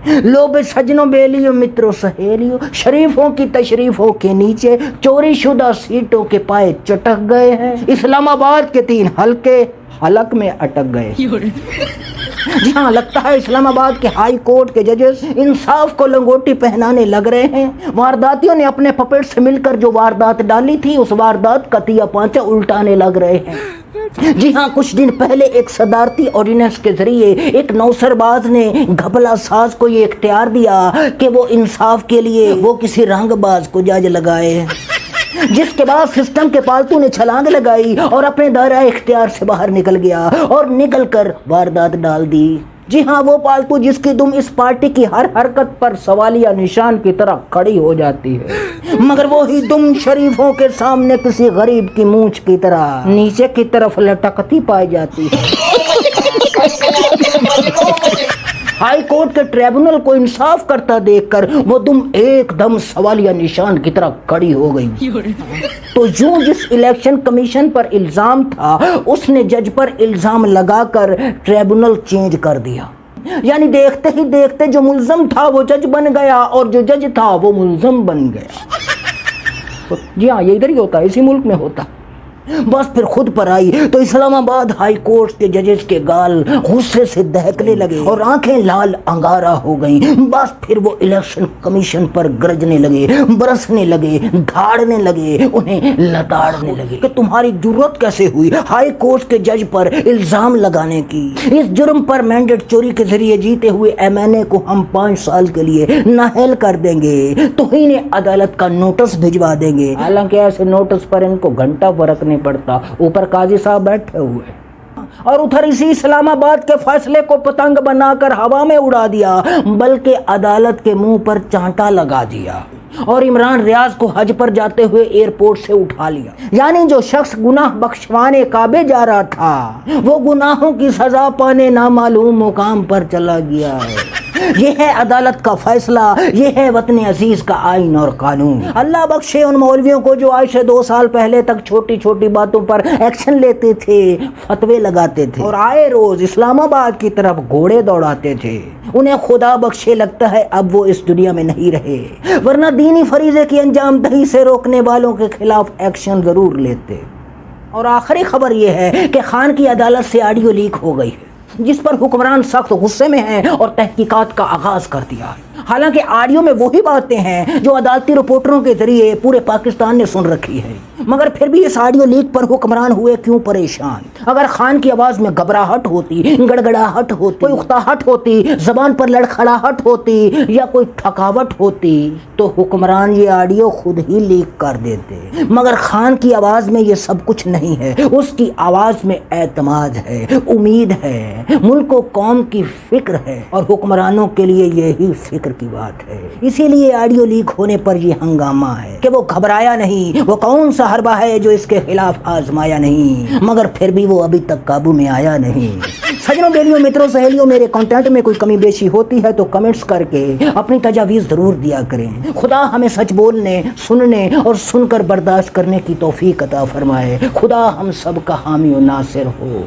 لو بے سجنوں بیلیوں متروں سہیلیوں، شریفوں کی تشریفوں کے نیچے چوری شدہ سیٹوں کے پائے چٹک گئے ہیں، اسلام آباد کے 3 حلقے حلق میں اٹک گئے۔ جی ہاں، لگتا ہے اسلام آباد کے ہائی کورٹ کے ججز انصاف کو لنگوٹی پہنانے لگ رہے ہیں۔ وارداتیوں نے اپنے پپیٹ سے مل کر جو واردات ڈالی تھی، اس واردات کا تیا پانچا الٹانے لگ رہے ہیں۔ جی ہاں، کچھ دن پہلے ایک صدارتی آرڈیننس کے ذریعے ایک نوسر باز نے گھپلا ساز کو یہ اختیار دیا کہ وہ انصاف کے لیے وہ کسی رنگ باز کو جج لگائے، جس کے بعد سسٹم کے پالتو نے چھلانگ لگائی اور اپنے دائرہ اختیار سے باہر نکل گیا اور نکل کر واردات ڈال دی۔ جی ہاں، وہ پالتو جس کی دم اس پارٹی کی ہر حرکت پر سوالیہ نشان کی طرح کھڑی ہو جاتی ہے، مگر وہی دم شریفوں کے سامنے کسی غریب کی مونچھ کی طرح نیچے کی طرف لٹکتی پائی جاتی ہے۔ ہائی کورٹ کے ٹریبونل کو انصاف کرتا دیکھ کر وہ دم ایک دم سوالیہ نشان کی طرح کھڑی ہو گئی۔ تو یوں جس الیکشن کمیشن پر الزام تھا، اس نے جج پر الزام لگا کر ٹریبونل چینج کر دیا، یعنی دیکھتے ہی دیکھتے جو ملزم تھا وہ جج بن گیا اور جو جج تھا وہ ملزم بن گیا۔ جی ہاں، یہ ادھر ہی ہوتا ہے، اسی ملک میں ہوتا ہے۔ بس پھر خود پر آئی تو اسلام آباد ہائی کورٹ کے ججز کے گال غصے سے دہکنے لگے اور آنکھیں لال انگارہ ہو گئیں۔ بس پھر وہ الیکشن کمیشن پر گرجنے لگے، برسنے لگے، دھاڑنے لگے، انہیں لتاڑنے لگے کہ تمہاری جرت کیسے ہوئی ہائی کورٹ کے جج پر الزام لگانے کی؟ اس جرم پر مینڈیٹ چوری کے ذریعے جیتے ہوئے ایم این اے کو ہم 5 سال کے لیے نااہل کر دیں گے، توہین عدالت کا نوٹس بھجوا دیں گے۔ حالانکہ ایسے نوٹس پر ان کو گھنٹہ فرق نہیں پڑتا، اوپر قاضی صاحب بیٹھے ہوئے اور ادھر اسی اسلام آباد کے فیصلے کو پتنگ بنا کر ہوا میں اڑا دیا، بلکہ عدالت کے منہ پر چانٹا لگا دیا اور عمران ریاض کو حج پر جاتے ہوئے ایئرپورٹ سے اٹھا لیا۔ یعنی جو شخص گناہ بخشوانے کعبے جا رہا تھا، وہ گناہوں کی سزا پانے نامعلوم مقام پر چلا گیا ہے۔ یہ ہے عدالت کا فیصلہ، یہ ہے وطن عزیز کا آئین اور قانون۔ اللہ بخشے ان مولویوں کو جو آج سے 2 سال پہلے تک چھوٹی چھوٹی باتوں پر ایکشن لیتے تھے، فتوے لگاتے تھے اور آئے روز اسلام آباد کی طرف گھوڑے دوڑاتے تھے۔ انہیں خدا بخشے لگتا ہے اب وہ اس دنیا میں نہیں رہے، ورنہ دینی فریضے کی انجام دہی سے روکنے والوں کے خلاف ایکشن ضرور لیتے۔ اور آخری خبر یہ ہے کہ خان کی عدالت سے آڈیو لیک ہو گئی ہے، جس پر حکمران سخت غصے میں ہیں اور تحقیقات کا آغاز کر دیا ہے۔ حالانکہ آڈیو میں وہی باتیں ہیں جو عدالتی رپورٹروں کے ذریعے پورے پاکستان نے سن رکھی ہے، مگر پھر بھی اس آڈیو لیک پر حکمران ہوئے کیوں پریشان؟ اگر خان کی آواز میں گھبراہٹ ہوتی، گڑگڑاہٹ ہوتی، کوئی اکتاہٹ ہوتی، زبان پر لڑکھڑاہٹ ہوتی یا کوئی تھکاوٹ ہوتی تو حکمران یہ آڈیو خود ہی لیک کر دیتے، مگر خان کی آواز میں یہ سب کچھ نہیں ہے۔ اس کی آواز میں اعتماد ہے، امید ہے، ملک و قوم کی فکر ہے، اور حکمرانوں کے لیے یہی فکر کی بات ہے۔ اسی لیے آڈیو لیک ہونے پر یہ ہنگامہ ہے کہ وہ گھبرایا نہیں، وہ کون سا حربہ ہے جو اس کے خلاف آزمایا نہیں، مگر پھر بھی وہ ابھی تک قابو میں آیا نہیں۔ سجنوں، بیلیوں، متروں، سہیلیوں، میرے کنٹینٹ میں کوئی کمی بیشی ہوتی ہے تو کمنٹس کر کے اپنی تجاویز ضرور دیا کریں۔ خدا ہمیں سچ بولنے، سننے اور سن کر برداشت کرنے کی توفیق عطا فرمائے۔ خدا ہم سب کا حامی و ناصر ہو۔